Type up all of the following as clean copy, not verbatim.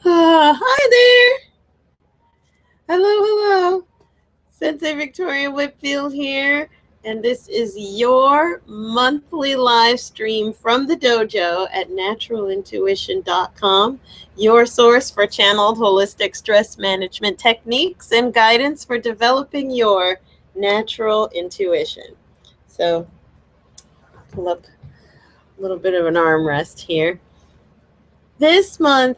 Hi there. Hello. Sensei Victoria Whitfield here, and this is your monthly live stream from the dojo at naturalintuition.com, your source for channeled holistic stress management techniques and guidance for developing your natural intuition. So, pull up a little bit of an armrest here. This month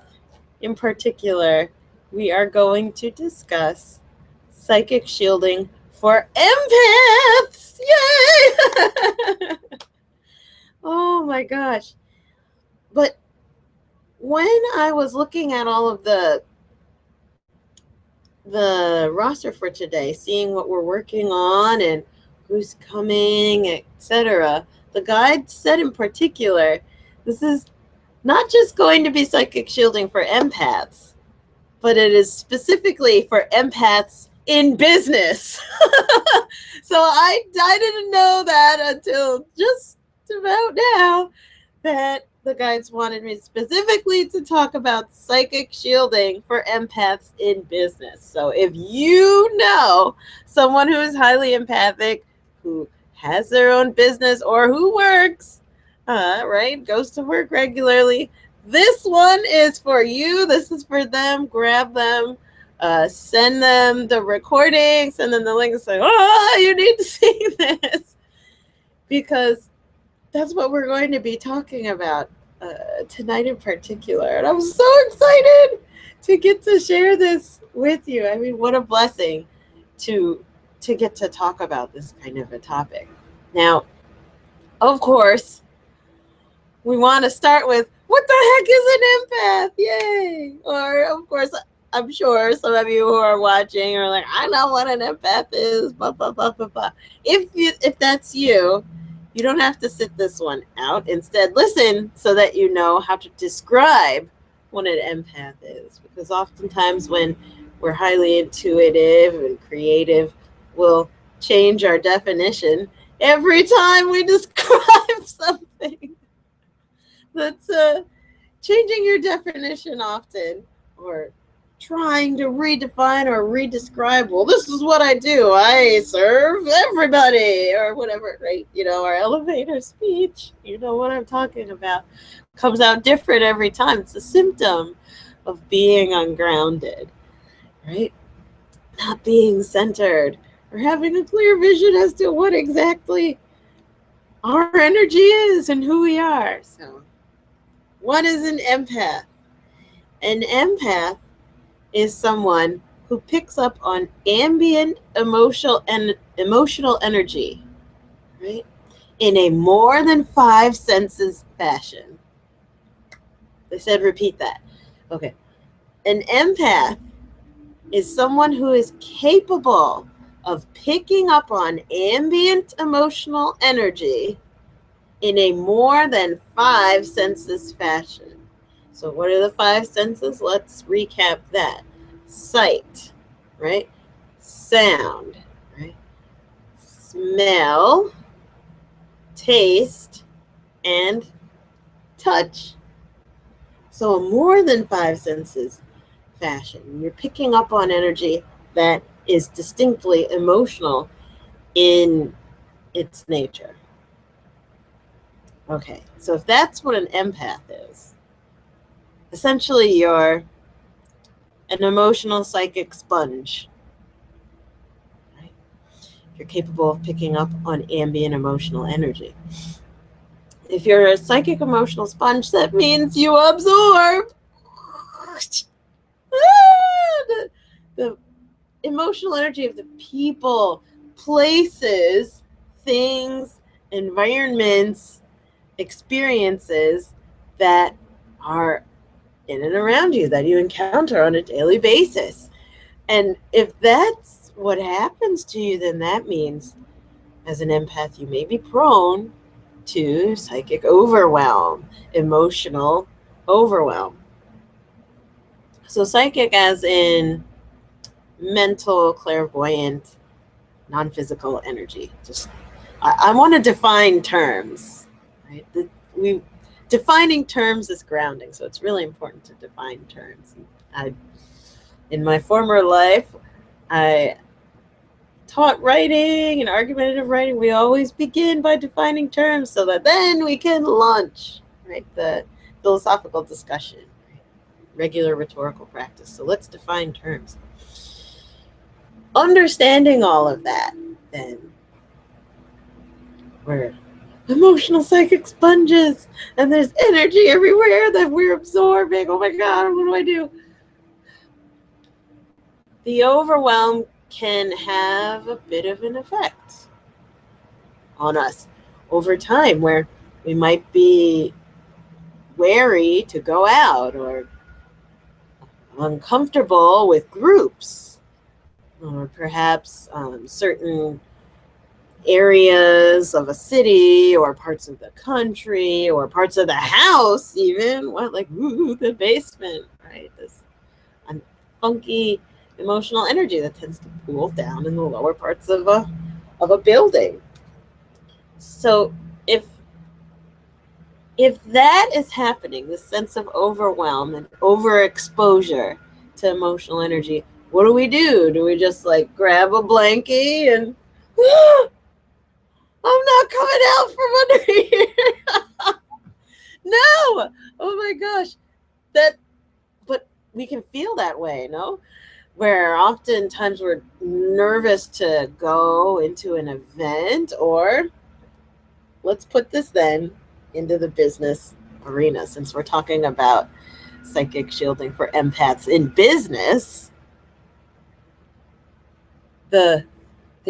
in particular, we are going to discuss psychic shielding for empaths. Yay! Oh my gosh. But when I was looking at all of the roster for today, seeing what we're working on and who's coming, etc., the guide said in particular, this is not just going to be psychic shielding for empaths, but it is specifically for empaths in business. So I didn't know that until just about now, that the guides wanted me specifically to talk about psychic shielding for empaths in business. So if you know someone who is highly empathic, who has their own business or who works, goes to work regularly, this one is for you. This is for them. Grab them. Send them the recording. Send them the link and say, oh, you need to see this. Because that's what we're going to be talking about tonight in particular. And I'm so excited to get to share this with you. I mean, what a blessing to get to talk about this kind of a topic. Now, of course, we want to start with, what the heck is an empath? Yay! Or, of course, I'm sure some of you who are watching are like, I know what an empath is, blah, blah, blah, blah, blah. If that's you, you don't have to sit this one out. Instead, listen so that you know how to describe what an empath is. Because oftentimes when we're highly intuitive and creative, we'll change our definition every time we describe something. That's changing your definition often, or trying to redefine or redescribe, well, this is what I do. I serve everybody, or whatever, right? You know, our elevator speech, you know what I'm talking about, comes out different every time. It's a symptom of being ungrounded, right? Not being centered, or having a clear vision as to what exactly our energy is and who we are. So, what is an empath? An empath is someone who picks up on ambient emotional energy, right? In a more than 5 senses fashion. They said repeat that. Okay. An empath is someone who is capable of picking up on ambient emotional energy in a more than 5 senses fashion. So what are the 5 senses? Let's recap that. Sight, right? Sound, right? Smell, taste, and touch. So a more than 5 senses fashion. You're picking up on energy that is distinctly emotional in its nature. Okay, so if that's what an empath is, essentially you're an emotional psychic sponge. Right? You're capable of picking up on ambient emotional energy. If you're a psychic emotional sponge, that means you absorb the emotional energy of the people, places, things, environments, experiences that are in and around you, that you encounter on a daily basis. And if that's what happens to you, then that means as an empath, you may be prone to psychic overwhelm, emotional overwhelm. So psychic as in mental, clairvoyant, non-physical energy. Just I want to define terms, right? defining terms is grounding. So it's really important to define terms. In my former life, I taught writing and argumentative writing. We always begin by defining terms so that then we can launch, right, the philosophical discussion, right? Regular rhetorical practice. So let's define terms. Understanding all of that, then we're emotional psychic sponges, and there's energy everywhere that we're absorbing. Oh my God, what do I do? The overwhelm can have a bit of an effect on us over time, where we might be wary to go out or uncomfortable with groups, or perhaps certain areas of a city or parts of the country or parts of the house, even like the basement, right? This funky emotional energy that tends to pool down in the lower parts of a building. So if that is happening, this sense of overwhelm and overexposure to emotional energy, what do we do? Do we just like grab a blankie and I'm not coming out from under here? No. Oh my gosh. But we can feel that way, no? Where oftentimes we're nervous to go into an event, or let's put this then into the business arena, since we're talking about psychic shielding for empaths in business. There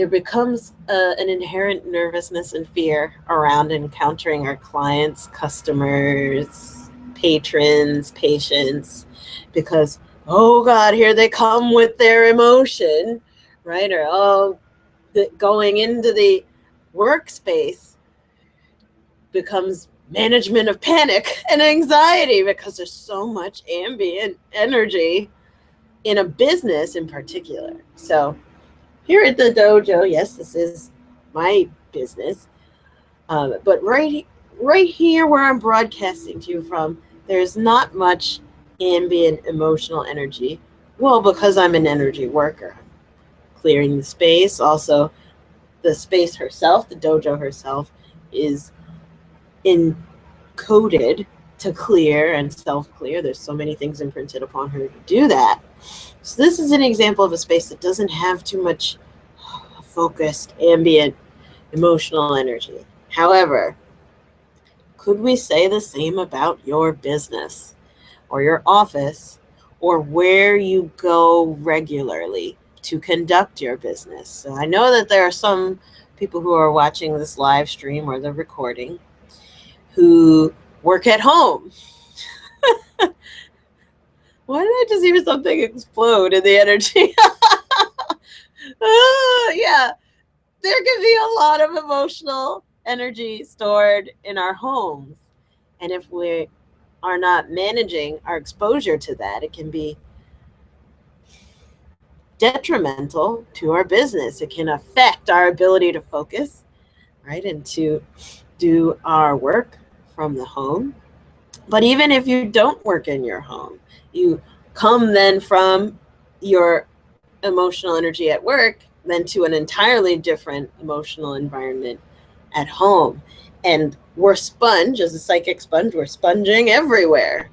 becomes an inherent nervousness and fear around encountering our clients, customers, patrons, patients, because, oh God, here they come with their emotion, right? Or, going into the workspace becomes management of panic and anxiety because there's so much ambient energy in a business in particular. So here at the dojo, yes, this is my business, but right here where I'm broadcasting to you from, there's not much ambient emotional energy. Well, because I'm an energy worker, clearing the space. Also, the space herself, the dojo herself, is encoded to clear and self-clear. There's so many things imprinted upon her to do that. So this is an example of a space that doesn't have too much focused, ambient, emotional energy. However, could we say the same about your business or your office or where you go regularly to conduct your business? So I know that there are some people who are watching this live stream or the recording who work at home. Why did I just hear something explode in the energy? Yeah, there can be a lot of emotional energy stored in our homes. And if we are not managing our exposure to that, it can be detrimental to our business. It can affect our ability to focus, right, and to do our work from the home. But even if you don't work in your home, you come then from your emotional energy at work then to an entirely different emotional environment at home. And we're sponge, as a psychic sponge, we're sponging everywhere.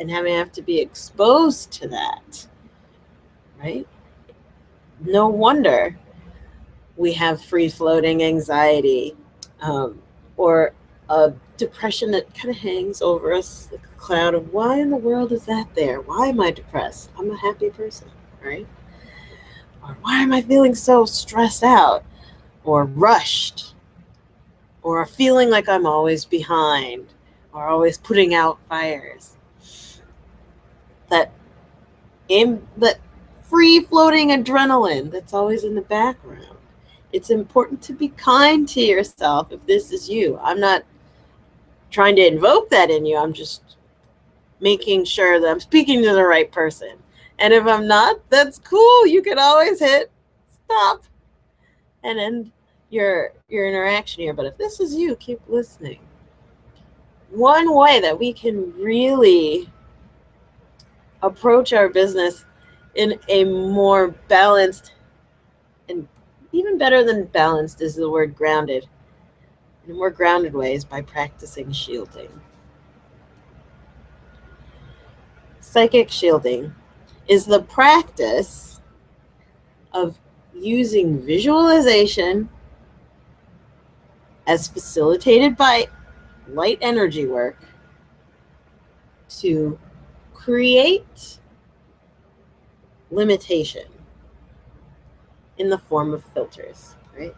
And have to be exposed to that, right? No wonder we have free-floating anxiety, or a depression that kind of hangs over us, like a cloud of, why in the world is that there? Why am I depressed? I'm a happy person, right? Or why am I feeling so stressed out or rushed, or feeling like I'm always behind or always putting out fires? That free-floating adrenaline that's always in the background. It's important to be kind to yourself if this is you. I'm not trying to invoke that in you. I'm just making sure that I'm speaking to the right person. And if I'm not, that's cool. You can always hit stop and end your interaction here. But if this is you, keep listening. one way that we can really approach our business in a more balanced, and even better than balanced is the word grounded, in a more grounded way, is by practicing shielding. Psychic shielding is the practice of using visualization as facilitated by light energy work to create limitation in the form of filters, right?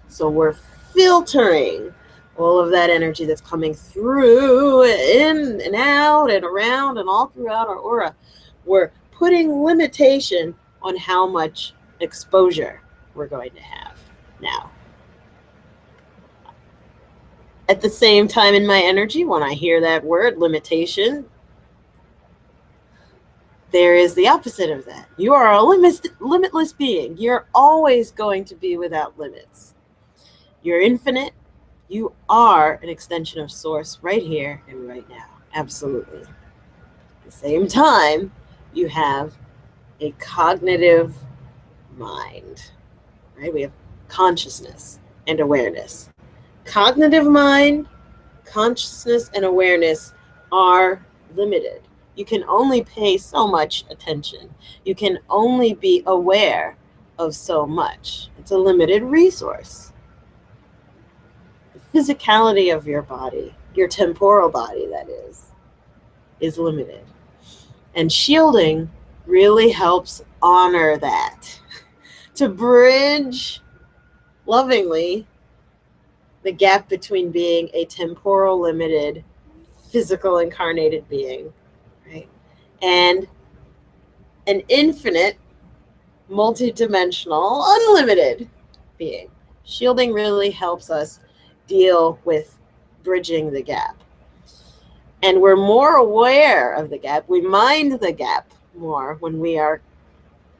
So we're filtering all of that energy that's coming through, in and out and around and all throughout our aura. We're putting limitation on how much exposure we're going to have now. At the same time, in my energy, when I hear that word, limitation, there is the opposite of that. You are a limitless being. You're always going to be without limits. You're infinite. You are an extension of Source right here and right now. Absolutely. At the same time, you have a cognitive mind, right? We have consciousness and awareness. Cognitive mind, consciousness, and awareness are limited. You can only pay so much attention. You can only be aware of so much. It's a limited resource. The physicality of your body, your temporal body, that is limited. And shielding really helps honor that, to bridge lovingly the gap between being a temporal, limited, physical, incarnated being, right, and an infinite, multidimensional, unlimited being. Shielding really helps us deal with bridging the gap. And we're more aware of the gap. We mind the gap more when we are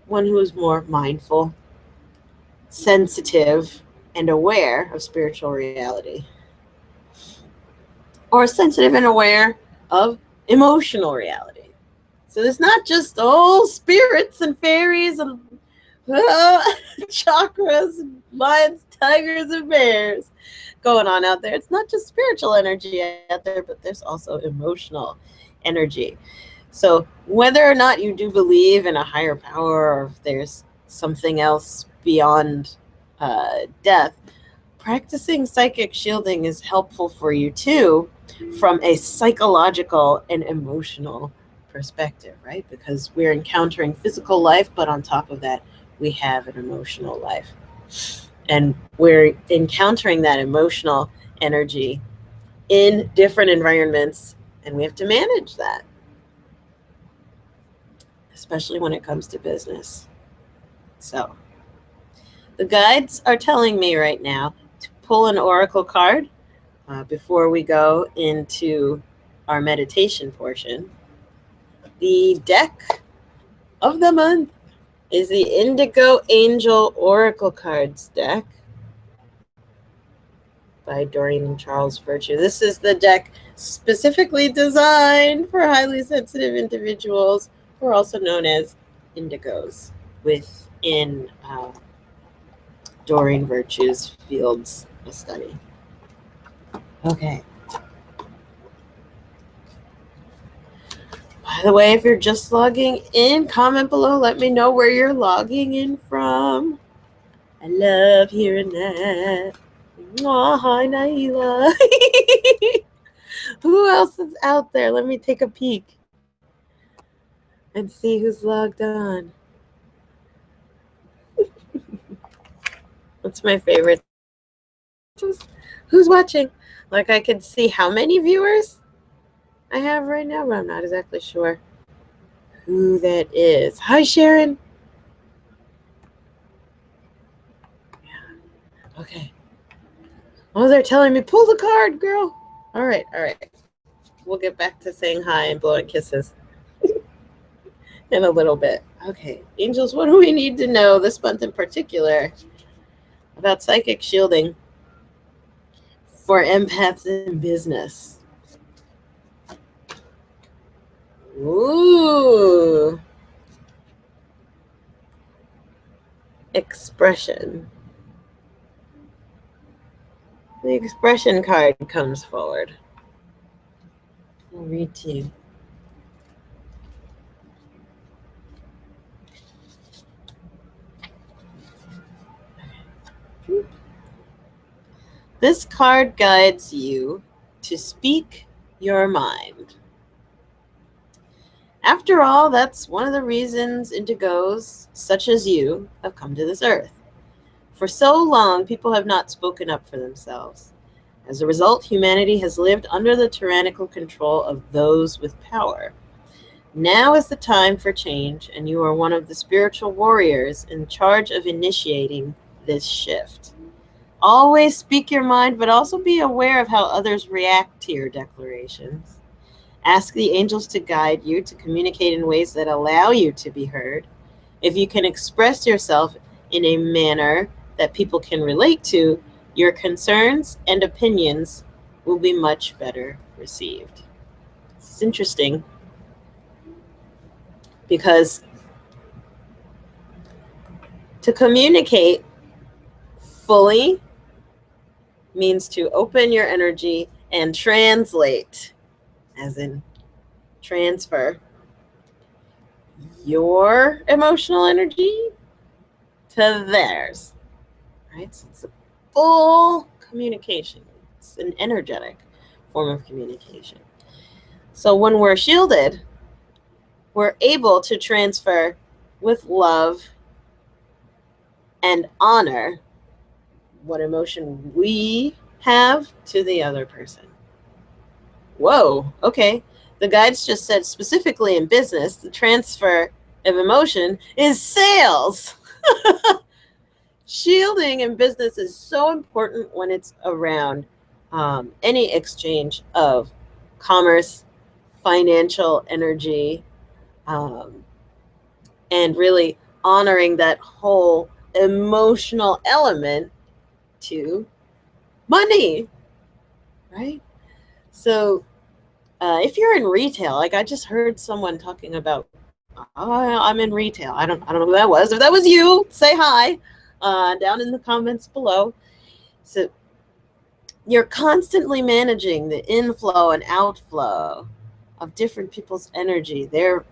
one who is more mindful, sensitive, and aware of spiritual reality. Or sensitive and aware of emotional reality. So there's not just spirits and fairies and chakras and lions, tigers, and bears going on out there. It's not just spiritual energy out there, but there's also emotional energy. So whether or not you do believe in a higher power, or if there's something else beyond death, practicing psychic shielding is helpful for you too, from a psychological and emotional perspective, right? Because we're encountering physical life, but on top of that, we have an emotional life. And we're encountering that emotional energy in different environments, and we have to manage that, especially when it comes to business. So the guides are telling me right now to pull an oracle card before we go into our meditation portion. The deck of the month is the Indigo Angel Oracle Cards deck by Doreen and Charles Virtue. This is the deck specifically designed for highly sensitive individuals, who are also known as indigos, within Doreen Virtue's fields of study. Okay. By the way, if you're just logging in, comment below. Let me know where you're logging in from. I love hearing that. Aw, hi, Naila. Who else is out there? Let me take a peek and see who's logged on. What's my favorite? Who's watching? Like, I could see how many viewers I have right now, but I'm not exactly sure who that is. Hi, Sharon. Yeah. Okay. Oh, they're telling me, pull the card, girl. All right. We'll get back to saying hi and blowing kisses in a little bit. Okay. Angels, what do we need to know this month in particular about psychic shielding for empaths in business? Ooh. Expression. The expression card comes forward. I'll read to you. This card guides you to speak your mind. After all, that's one of the reasons indigos, such as you, have come to this earth. For so long, people have not spoken up for themselves. As a result, humanity has lived under the tyrannical control of those with power. Now is the time for change, and you are one of the spiritual warriors in charge of initiating this shift. Always speak your mind, but also be aware of how others react to your declarations. Ask the angels to guide you to communicate in ways that allow you to be heard. If you can express yourself in a manner that people can relate to, your concerns and opinions will be much better received. It's interesting because to communicate fully means to open your energy and translate, as in transfer your emotional energy to theirs, right? So it's a full communication. It's an energetic form of communication. So when we're shielded, we're able to transfer with love and honor what emotion we have to the other person. Whoa, okay. The guides just said specifically in business, the transfer of emotion is sales. Shielding in business is so important when it's around any exchange of commerce, financial energy, and really honoring that whole emotional element to money, right? So if you're in retail, like I just heard someone talking about, I'm in retail. I don't know who that was. If that was you, say hi down in the comments below. So you're constantly managing the inflow and outflow of different people's energy, their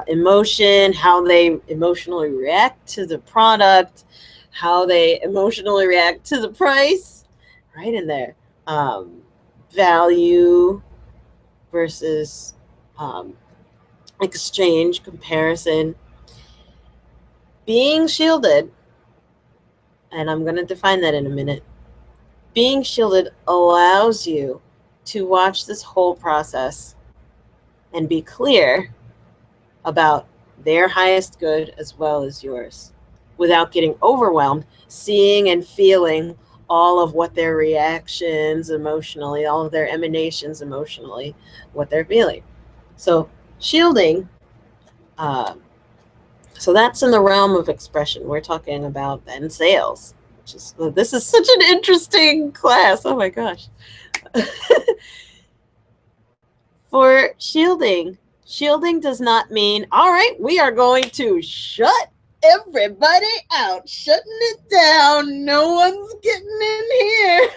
emotion, how they emotionally react to the product, how they emotionally react to the price, right? And their value versus exchange, comparison. Being shielded, and I'm going to define that in a minute, being shielded allows you to watch this whole process and be clear about their highest good as well as yours without getting overwhelmed, seeing and feeling all of what their reactions emotionally, all of their emanations emotionally, what they're feeling. So shielding, so that's in the realm of expression. We're talking about then sales. This is such an interesting class. Oh my gosh. For shielding, shielding does not mean, all right, we are going to shut everybody out, shutting it down. No one's getting in here.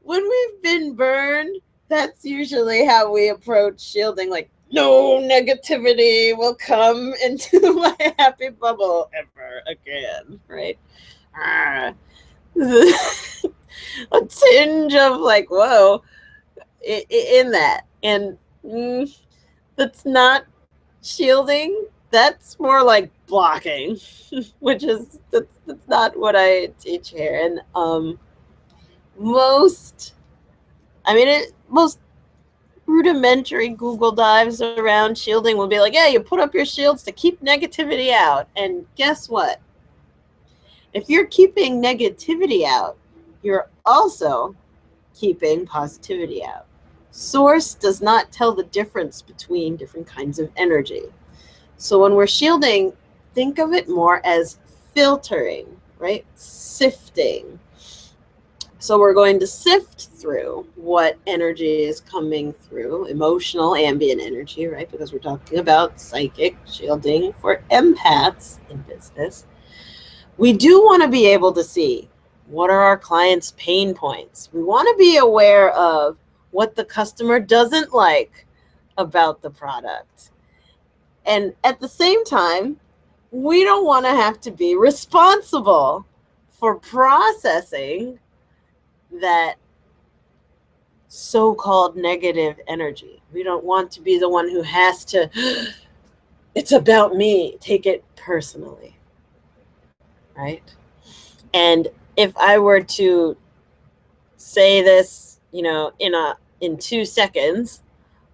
When we've been burned, that's usually how we approach shielding, like, no negativity will come into my happy bubble ever again, right? A tinge of like, whoa, in that. And that's not shielding. That's more like blocking, which is, that's not what I teach here. And most rudimentary Google dives around shielding will be like, yeah, you put up your shields to keep negativity out. And guess what? If you're keeping negativity out, you're also keeping positivity out. Source does not tell the difference between different kinds of energy. So when we're shielding, think of it more as filtering, right? Sifting. So we're going to sift through what energy is coming through, emotional ambient energy, right? Because we're talking about psychic shielding for empaths in business. We do want to be able to see what are our clients' pain points. We want to be aware of what the customer doesn't like about the product. And at the same time, we don't want to have to be responsible for processing that so-called negative energy. We don't want to be the one who has to, it's about me, take it personally, right? And if I were to say this, in 2 seconds,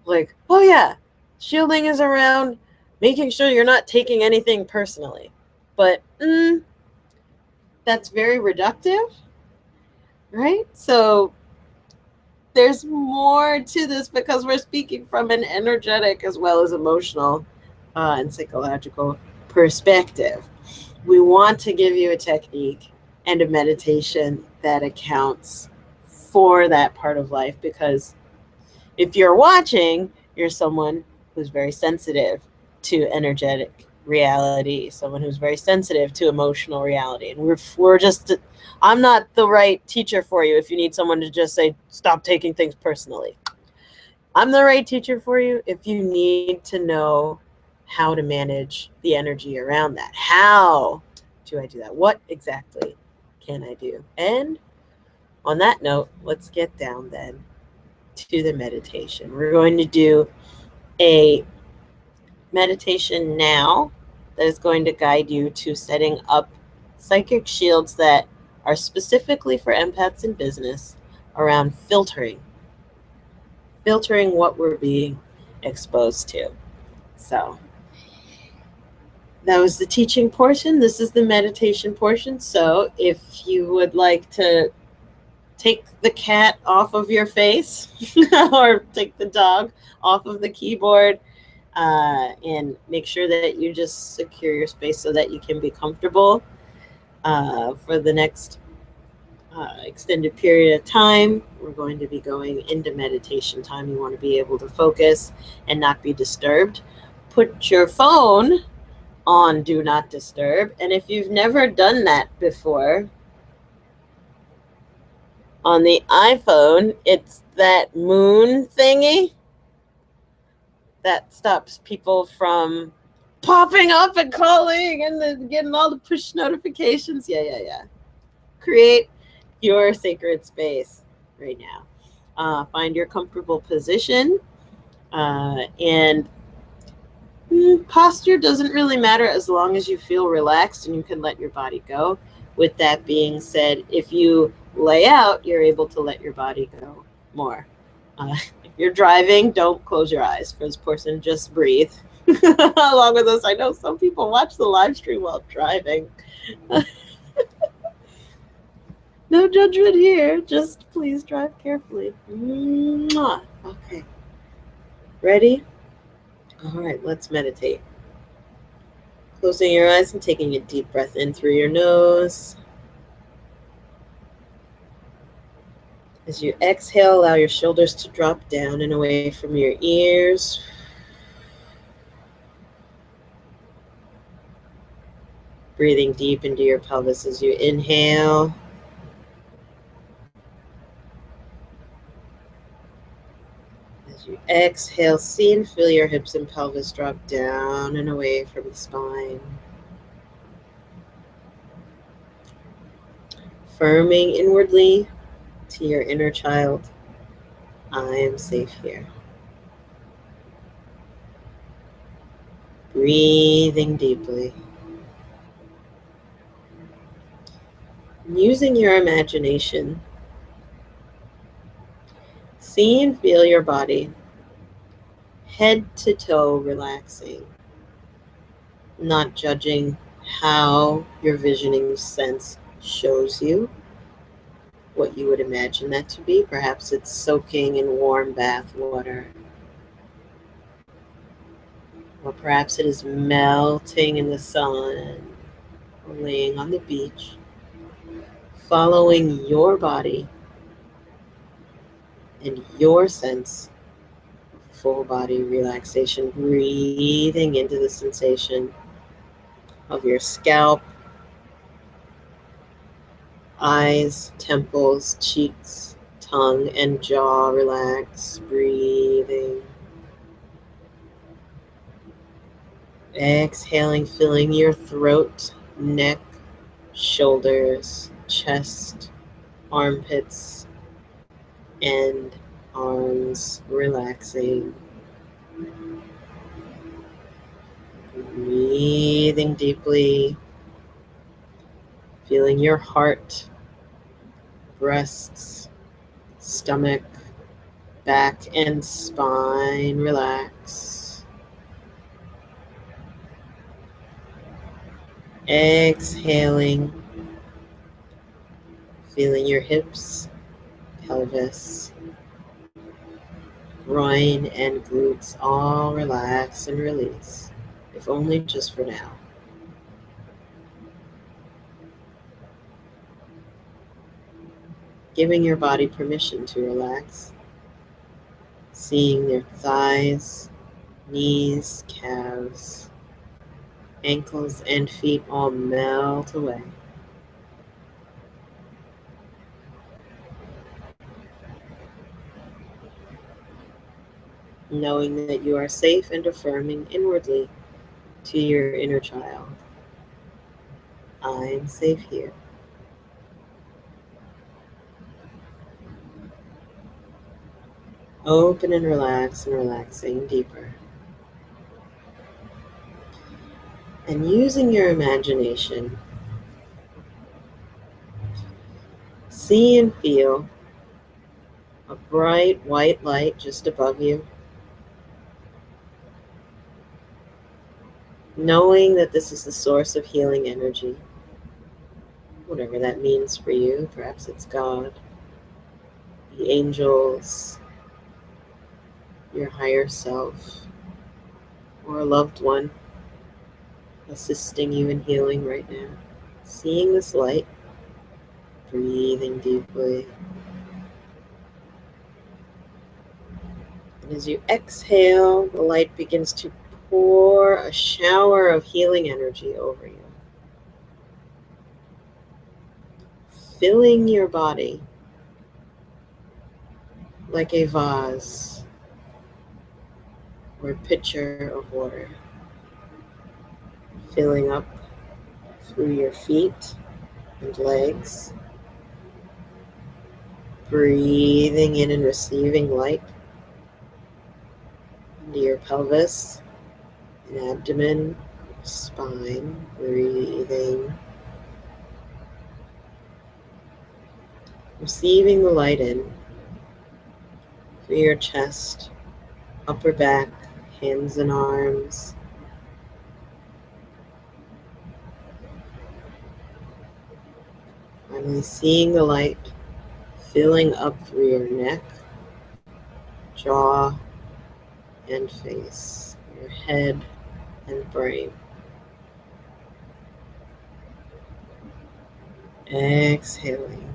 like, oh yeah, shielding is around making sure you're not taking anything personally. But that's very reductive, right? So there's more to this because we're speaking from an energetic as well as emotional and psychological perspective. We want to give you a technique and a meditation that accounts for that part of life, because if you're watching, you're someone who's very sensitive to energetic reality, someone who's very sensitive to emotional reality. And we're just, I'm not the right teacher for you if you need someone to just say, stop taking things personally. I'm the right teacher for you if you need to know how to manage the energy around that. How do I do that? What exactly can I do? And on that note, let's get down then to the meditation. We're going to do a meditation now that is going to guide you to setting up psychic shields that are specifically for empaths in business around filtering what we're being exposed to. So that was the teaching portion. This is the meditation portion. So if you would like to take the cat off of your face or take the dog off of the keyboard, and make sure that you just secure your space so that you can be comfortable for the next extended period of time. We're going to be going into meditation time. You want to be able to focus and not be disturbed. Put your phone on do not disturb. And if you've never done that before, on the iPhone, it's that moon thingy that stops people from popping up and calling and then getting all the push notifications. Yeah. Create your sacred space right now. Find your comfortable position, and posture doesn't really matter as long as you feel relaxed and you can let your body go. With that being said, if you lay out, you're able to let your body go more. If you're driving, don't close your eyes. First person, just breathe. Along with us, I know some people watch the live stream while driving. No judgment here. Just please drive carefully. Mwah. Okay. Ready? All right, let's meditate. Closing your eyes and taking a deep breath in through your nose. As you exhale, allow your shoulders to drop down and away from your ears. Breathing deep into your pelvis as you inhale. As you exhale, see and feel your hips and pelvis drop down and away from the spine. Affirming inwardly to your inner child, I am safe here. Breathing deeply. Using your imagination, see and feel your body, head to toe relaxing, not judging how your visioning sense shows you what you would imagine that to be. Perhaps it's soaking in warm bath water, or perhaps it is melting in the sun, or laying on the beach. Following your body and your sense of full body relaxation, breathing into the sensation of your scalp, eyes, temples, cheeks, tongue, and jaw relax, breathing. Exhaling, filling your throat, neck, shoulders, chest, armpits, and arms, relaxing. Breathing deeply, feeling your heart, breasts, stomach, back, and spine relax. Exhaling, feeling your hips, pelvis, groin, and glutes all relax and release, if only just for now. Giving your body permission to relax, seeing your thighs, knees, calves, ankles, and feet all melt away. Knowing that you are safe and affirming inwardly to your inner child. I am safe here. Open and relax, and relaxing deeper. And using your imagination, see and feel a bright white light just above you. Knowing that this is the source of healing energy, whatever that means for you. Perhaps it's God, the angels, your higher self, or a loved one assisting you in healing right now. Seeing this light, breathing deeply. And as you exhale, the light begins to pour a shower of healing energy over you, filling your body like a vase or pitcher of water, filling up through your feet and legs, breathing in and receiving light into your pelvis and abdomen, spine, breathing, receiving the light in through your chest, upper back, hands and arms, finally seeing the light filling up through your neck, jaw, and face, your head and brain. Exhaling.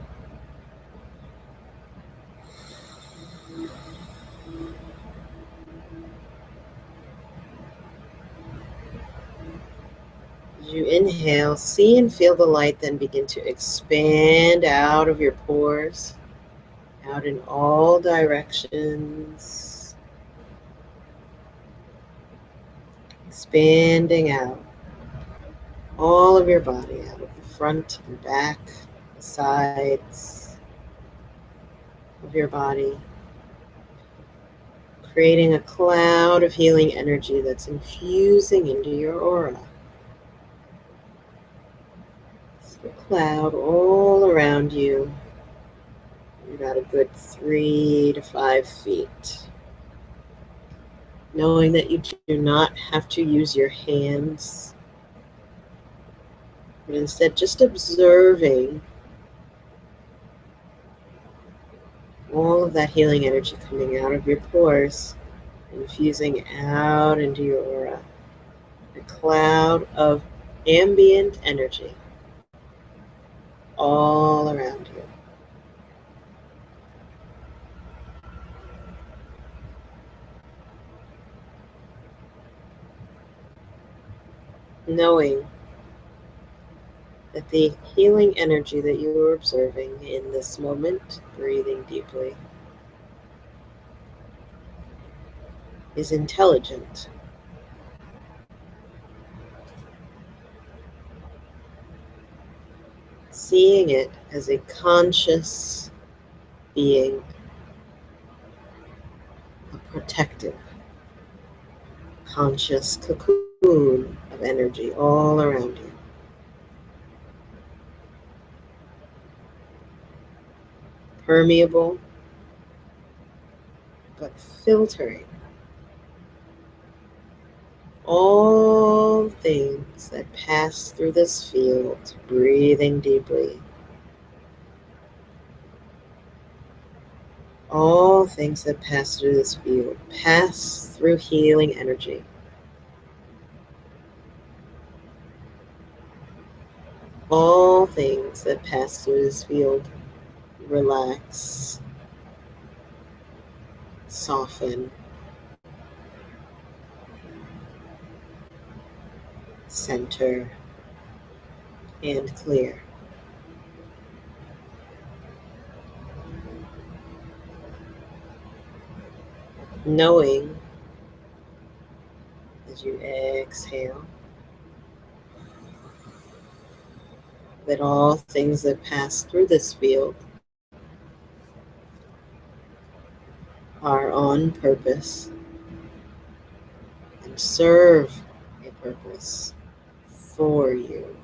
As you inhale, see and feel the light then begin to expand out of your pores, out in all directions, expanding out all of your body, out of the front and back, the sides of your body, creating a cloud of healing energy that's infusing into your aura. It's a cloud all around you, about a good 3 to 5 feet. Knowing that you do not have to use your hands, but instead just observing all of that healing energy coming out of your pores, infusing out into your aura. A cloud of ambient energy all around you. knowing that the healing energy that you are observing in this moment, breathing deeply, is intelligent. Seeing it as a conscious being, a protective, conscious cocoon of energy all around you. Permeable, but filtering all things that pass through this field, breathing deeply. All things that pass through this field pass through healing energy. All things that pass through this field relax, soften, center, and clear. Knowing as you exhale that all things that pass through this field are on purpose and serve a purpose for you.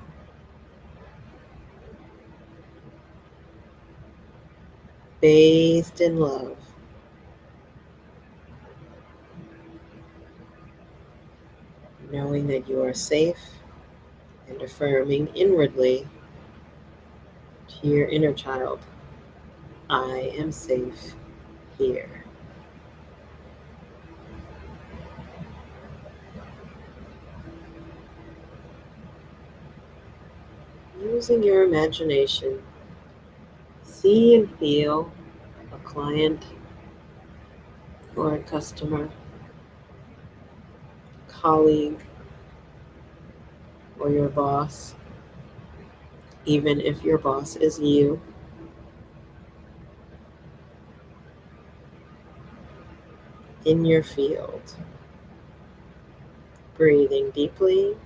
Bathed in love. Knowing that you are safe and affirming inwardly to your inner child, I am safe here. Using your imagination, see and feel a client or a customer, colleague, or your boss, even if your boss is you. In your field, breathing deeply,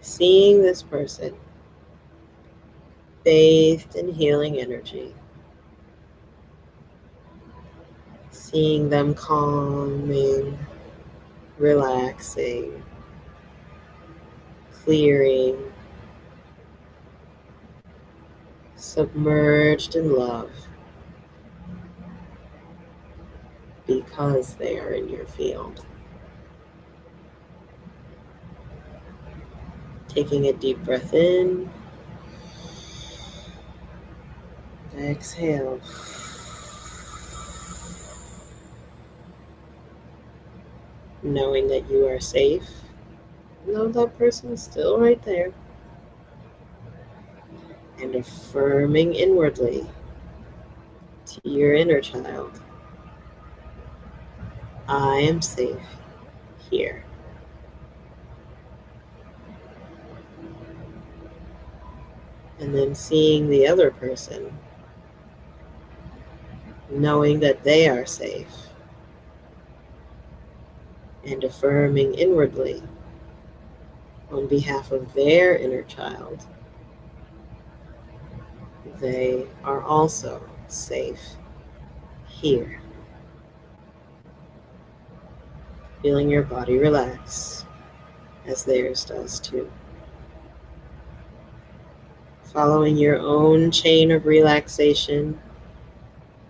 seeing this person bathed in healing energy, seeing them calming, relaxing, clearing, submerged in love because they are in your field. Taking a deep breath in, exhale. Knowing that you are safe, know that person is still right there. And affirming inwardly to your inner child, I am safe here. And then seeing the other person, knowing that they are safe, and affirming inwardly on behalf of their inner child, they are also safe here. Feeling your body relax as theirs does too. Following your own chain of relaxation,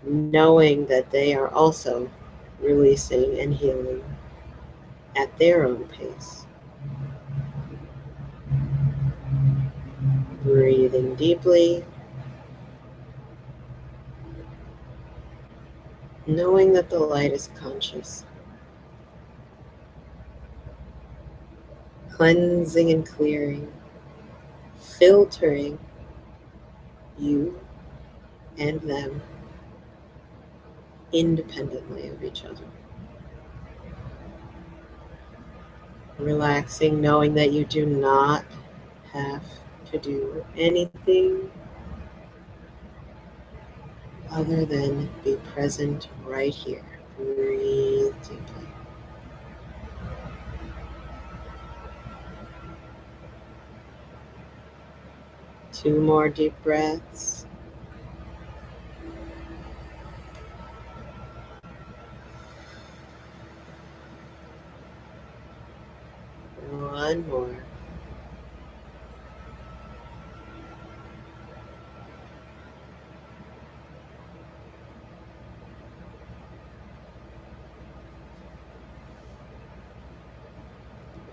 knowing that they are also releasing and healing at their own pace. Breathing deeply, knowing that the light is conscious, cleansing and clearing, filtering you and them independently of each other. Relaxing, knowing that you do not have to do anything other than be present right here. Breathe deeply. Two more deep breaths. One more.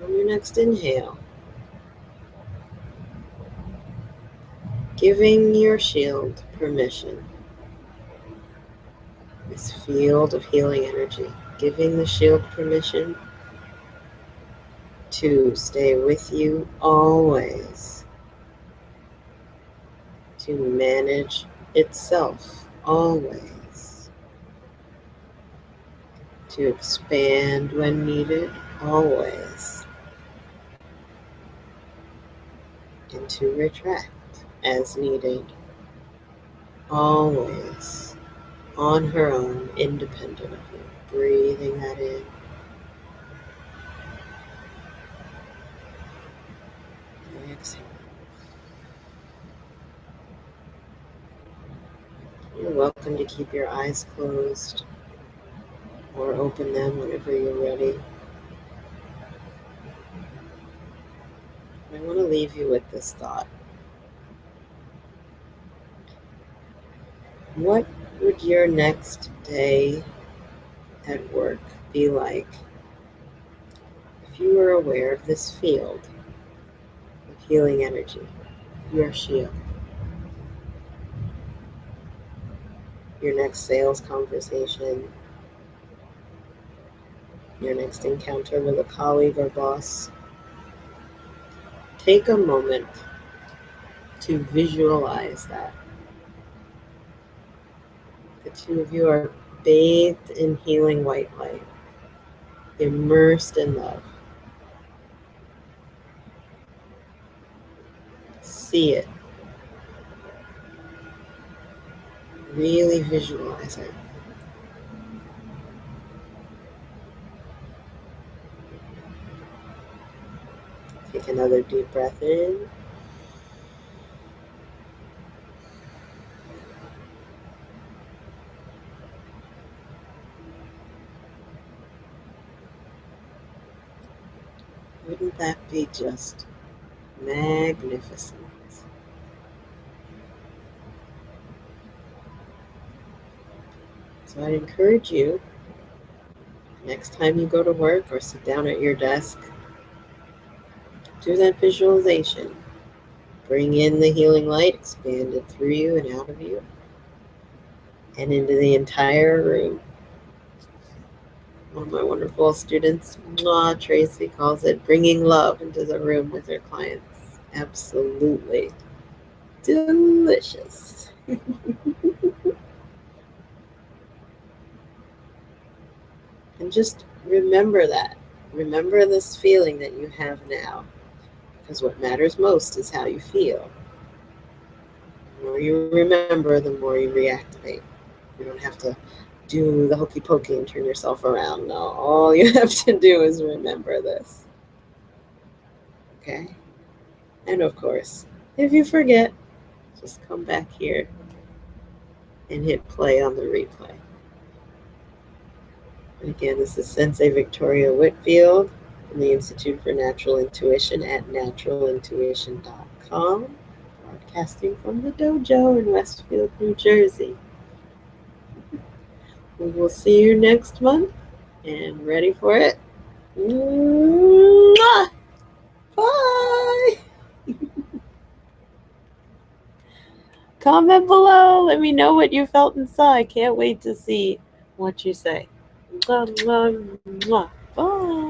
On your next inhale, giving your shield permission, this field of healing energy, giving the shield permission to stay with you always, to manage itself always, to expand when needed always, and to retract as needed always, on her own, independent of you. Breathing that in. Exhale. You're welcome to keep your eyes closed or open them whenever you're ready. I want to leave you with this thought. What would your next day at work be like if you were aware of this field of healing energy, your shield? Your next sales conversation, your next encounter with a colleague or boss. Take a moment to visualize that. The two of you are bathed in healing white light, immersed in love. See it. Really visualize it. Take another deep breath in. Wouldn't that be just magnificent? So I'd encourage you, next time you go to work or sit down at your desk, do that visualization. Bring in the healing light, expand it through you and out of you, and into the entire room. One of my wonderful students, Tracy, calls it bringing love into the room with her clients. Absolutely delicious. And just remember that. Remember this feeling that you have now. Because what matters most is how you feel. The more you remember, the more you reactivate. You don't have to do the hokey pokey and turn yourself around. No, all you have to do is remember this. Okay? And of course, if you forget, just come back here and hit play on the replay. And again, this is Sensei Victoria Whitfield from the Institute for Natural Intuition at naturalintuition.com, broadcasting from the dojo in Westfield, New Jersey. We will see you next month, and ready for it? Mwah! Bye! Comment below. Let me know what you felt inside. Can't wait to see what you say. Mwah, mwah, mwah. Bye.